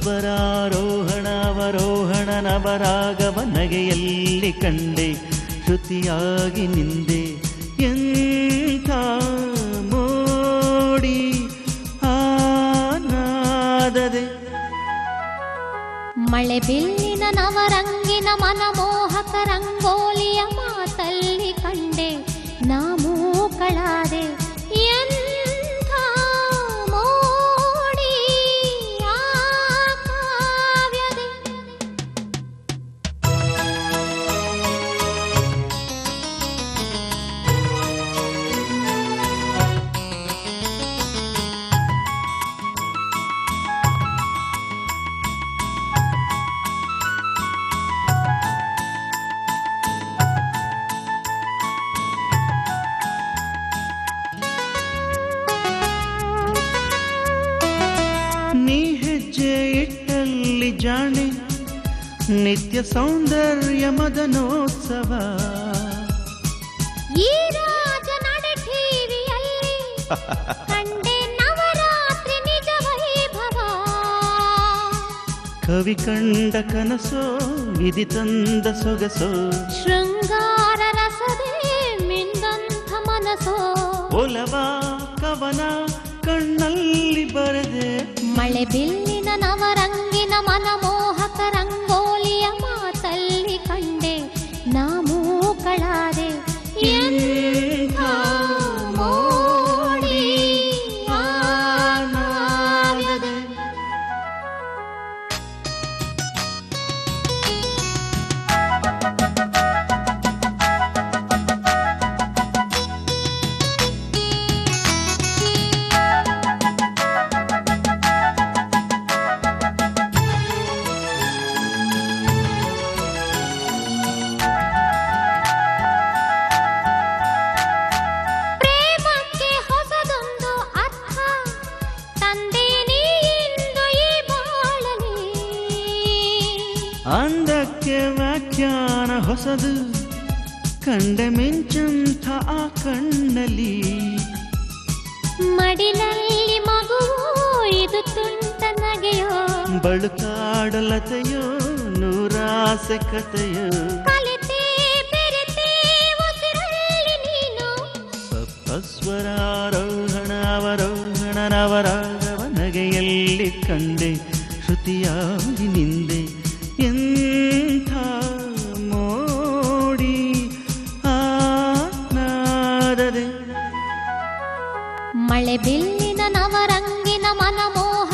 ಸ್ವರಾರೋಹಣಾವರೋಹಣ ನವರಾಗವ ನಗೆಯಲ್ಲಿ ಕಂಡೆ ಶ್ರುತಿಯಾಗಿ ನಿಂದೆ ಎಂಥ ಮೋಡಿ ಆನಾದದೆ. ಮಳೆ ಬಿಲ್ಲಿನ ನವರಂಗಿನ ಮನಮೋಹಕ ರಂಗೋಲಿಯ ಮಾತಲ್ಲಿ ಕಂಡೆ ನಾ ಮೂಕಳಾದೆ ಎಂಥ ಮೋಡಿ ಆ ಕಾವ್ಯದೆ. ನೀ ಹೆಜ್ಜೆ ಇಟ್ಟಲ್ಲಿ ಜಾಣೆ ನಿತ್ಯ ಸೌಂದರ್ಯ ಮದನೋತ್ಸವ. ಈ ರಾಜನಡೆ ಟಿವಿಯಲ್ಲಿ ಕಂಡೆ ನವರಾತ್ರಿ ನಿಜ ವೈಭವ. ಕವಿ ಕಂಡ ಕನಸೋ ವಿಧಿ ತಂದ ಸೊಗಸೋ ಶೃಂಗಾರ ರಸದೇ ಮಿಂದಂಥ ಮನಸೋ. ಒಲವ ಕವನ ಕಣ್ಣಲ್ಲಿ ಬರೆದೆ ಮಳೆ ಬಿಲ್ಲಿನ ನವರಂಗಿನ ಮನಮೋಹಕ ರಂಗೋಲಿಯ ಮಾತಲ್ಲಿ ಕಂಡೆ ನಾ ಮೂಕಳಾದೆ ಎಂಥ ಮೋಡಿ ಆನಾವ್ಯದೆ. ಪ್ರೇಮಕ್ಕೆ ಹೊಸದೊಂದು ಅರ್ಥ ತಂದೆ ನೀ ಇಂದು ಈ ಬಾಳಲಿ. ಅಂದಕ್ಕೆ ವ್ಯಾಖ್ಯಾನ ಹೊಸದು ಕಂಡೆ ಮಿಂಚಂಥ ಆ ಕಣ್ಣಲ್ಲಿ. ಮಡಿಲಲ್ಲಿ ಮಗುವು ಇದು ತುಂಟ ನಗೆಯೋ ಬಳುಕಾಡಲತೆಯೋ ನೂರಾಸೆ ಕತೆಯೋ. ಕಲಿತೆ ಬೆರೆತೆ ಉಸಿರಲ್ಲಿ ನೀನು. ಸ್ವರಾರೋಹಣ ಅವರೋಹಣ ನವರಾಗವ ನಗೆಯಲ್ಲಿ ಕಂಡೆ ಶ್ರುತಿಯಾಗಿ ನಿಂದೆ ಎಂಥ ಮೋಡಿ ಆನಾದದೆ. ಮಳೆ ಬಿಲ್ಲಿನ ನವರಂಗಿನ ಮನಮೋಹ